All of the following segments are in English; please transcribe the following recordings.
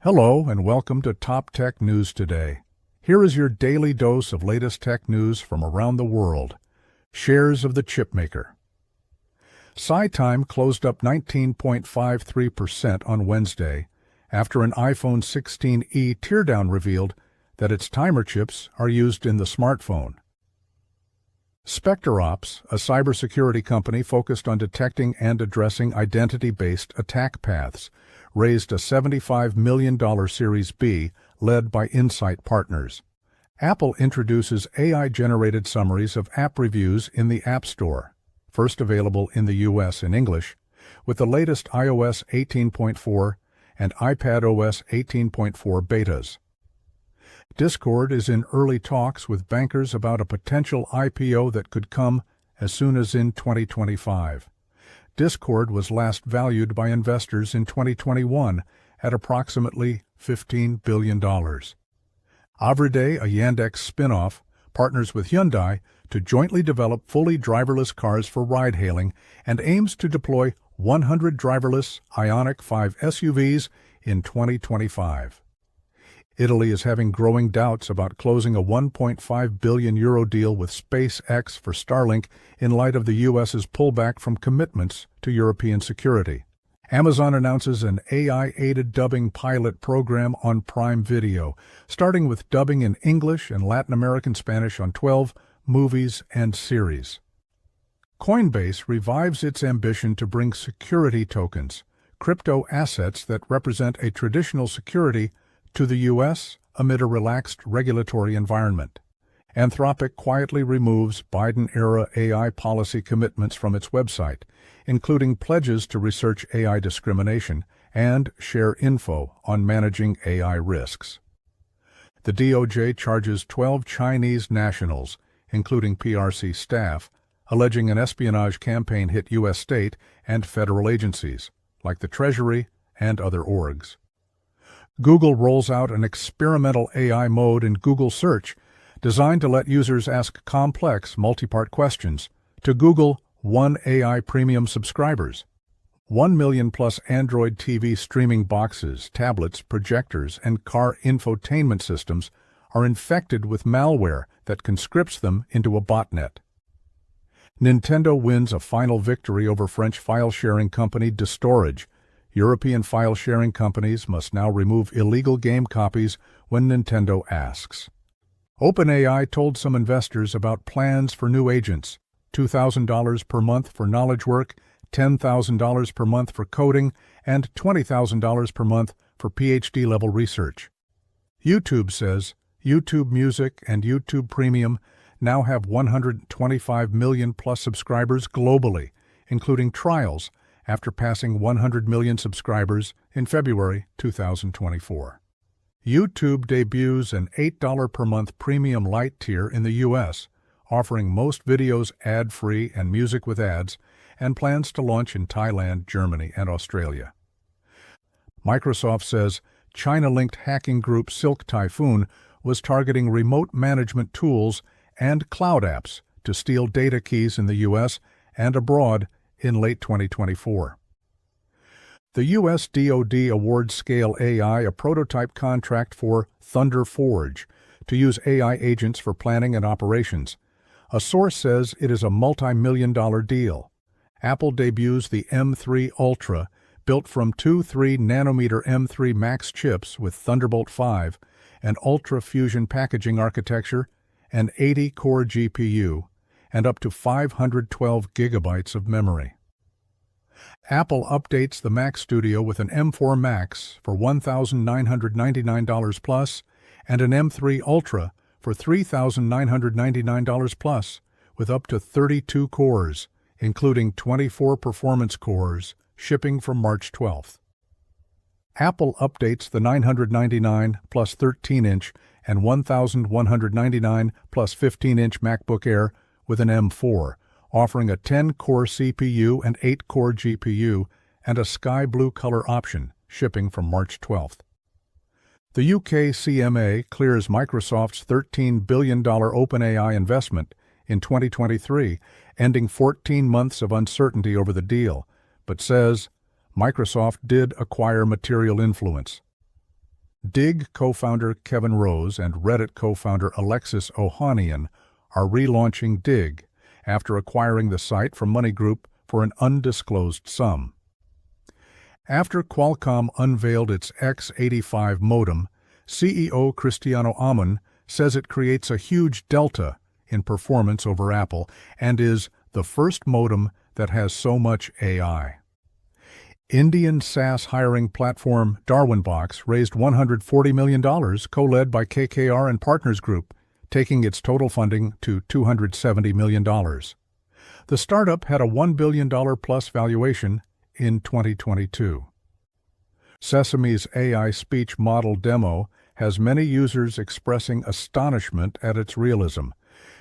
Hello and welcome to Top Tech News Today. Here is your daily dose of latest tech news from around the world. Shares of the chipmaker. SiTime closed up 19.53% on Wednesday after an iPhone 16e teardown revealed that its timer chips are used in the smartphone. SpecterOps, a cybersecurity company focused on detecting and addressing identity-based attack paths, raised a $75 million Series B led by Insight Partners. Apple introduces AI-generated summaries of app reviews in the App Store, first available in the U.S. in English, with the latest iOS 18.4 and iPadOS 18.4 betas. Discord is in early talks with bankers about a potential IPO that could come as soon as in 2025. Discord was last valued by investors in 2021 at approximately $15 billion. Avride, a Yandex spinoff, partners with Hyundai to jointly develop fully driverless cars for ride-hailing and aims to deploy 100 driverless Ioniq 5 SUVs in 2025. Italy is having growing doubts about closing a €1.5 billion deal with SpaceX for Starlink in light of the U.S.'s pullback from commitments to European security. Amazon announces an AI-aided dubbing pilot program on Prime Video, starting with dubbing in English and Latin American Spanish on 12 movies and series. Coinbase revives its ambition to bring security tokens, crypto assets that represent a traditional security, to the U.S. amid a relaxed regulatory environment. Anthropic quietly removes Biden-era AI policy commitments from its website, including pledges to research AI discrimination and share info on managing AI risks. The DOJ charges 12 Chinese nationals, including PRC staff, alleging an espionage campaign hit U.S. state and federal agencies, like the Treasury and other orgs. Google rolls out an experimental AI mode in Google Search designed to let users ask complex, multi-part questions to Google One AI Premium subscribers. 1 million plus Android TV streaming boxes, tablets, projectors, and car infotainment systems are infected with malware that conscripts them into a botnet. Nintendo wins a final victory over French file-sharing company Destorage. European file-sharing companies must now remove illegal game copies when Nintendo asks. OpenAI told some investors about plans for new agents, $2,000 per month for knowledge work, $10,000 per month for coding, and $20,000 per month for PhD-level research. YouTube says YouTube Music and YouTube Premium now have 125 million plus subscribers globally, including trials, after passing 100 million subscribers in February 2024. YouTube debuts an $8 per month premium light tier in the U.S., offering most videos ad-free and music with ads, and plans to launch in Thailand, Germany, and Australia. Microsoft says China-linked hacking group Silk Typhoon was targeting remote management tools and cloud apps to steal data keys in the U.S. and abroad in late 2024. The U.S. DoD awards Scale AI a prototype contract for Thunder Forge to use AI agents for planning and operations. A source says it is a multi-million-dollar deal. Apple debuts the M3 Ultra, built from two 3-nanometer M3 Max chips with Thunderbolt 5, an Ultra Fusion packaging architecture, an 80-core GPU, and up to 512 gigabytes of memory. Apple updates the Mac Studio with an M4 Max for $1,999 plus and an M3 Ultra for $3,999 plus, with up to 32 cores, including 24 performance cores, shipping from March 12th. Apple updates the $999 plus 13-inch and $1,199 plus 15-inch MacBook Air with an M4, offering a 10-core CPU and 8-core GPU and a sky blue color option, shipping from March 12th. The UK CMA clears Microsoft's $13 billion OpenAI investment in 2023, ending 14 months of uncertainty over the deal, but says Microsoft did acquire material influence. Dig co-founder Kevin Rose and Reddit co-founder Alexis Ohanian are relaunching Dig after acquiring the site from Money Group for an undisclosed sum. After Qualcomm unveiled its X85 modem, CEO Cristiano Amon says it creates a huge delta in performance over Apple and is the first modem that has so much AI. Indian SaaS hiring platform Darwinbox raised $140 million, co-led by KKR and Partners Group, taking its total funding to $270 million. The startup had a $1 billion plus valuation in 2022. Sesame's AI speech model demo has many users expressing astonishment at its realism,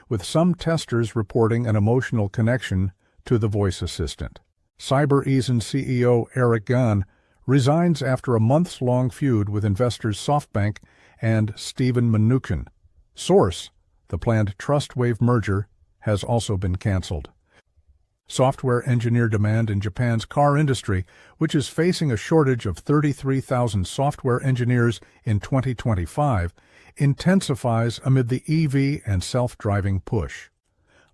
with some testers reporting an emotional connection to the voice assistant. CyberEason CEO Eric Gan resigns after a months-long feud with investors SoftBank and Steven Mnuchin. Source: the planned TrustWave merger has also been cancelled. Software engineer demand in Japan's car industry, which is facing a shortage of 33,000 software engineers in 2025, intensifies amid the EV and self-driving push.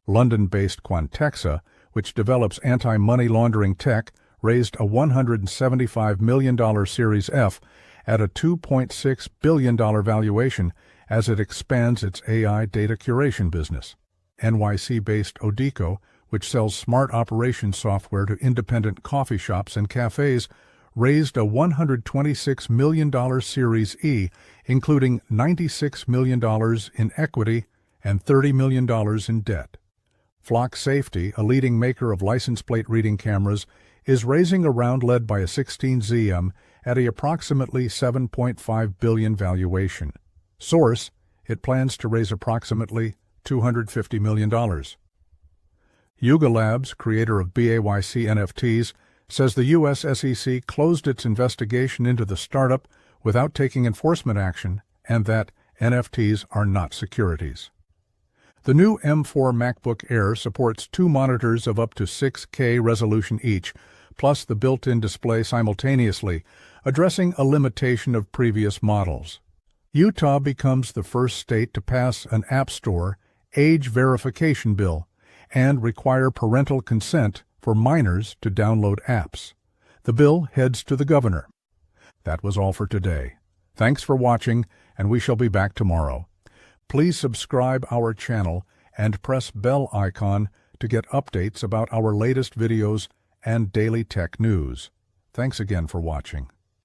London-based Quantexa, which develops anti-money laundering tech, raised a $175 million Series F at a $2.6 billion valuation as it expands its AI data curation business. NYC-based Odico, which sells smart operation software to independent coffee shops and cafes, raised a $126 million Series E, including $96 million in equity and $30 million in debt. Flock Safety, a leading maker of license plate reading cameras, is raising a round led by a 16ZM at a approximately $7.5 billion valuation. Source: it plans to raise approximately $250 million. Yuga Labs, creator of BAYC NFTs, says the U.S. SEC closed its investigation into the startup without taking enforcement action and that NFTs are not securities. The new M4 MacBook Air supports 2 monitors of up to 6K resolution each, plus the built-in display simultaneously, addressing a limitation of previous models. Utah becomes the first state to pass an App Store age verification bill and require parental consent for minors to download apps. The bill heads to the governor. That was all for today. Thanks for watching, and we shall be back tomorrow. Please subscribe our channel and press bell icon to get updates about our latest videos and daily tech news. Thanks again for watching.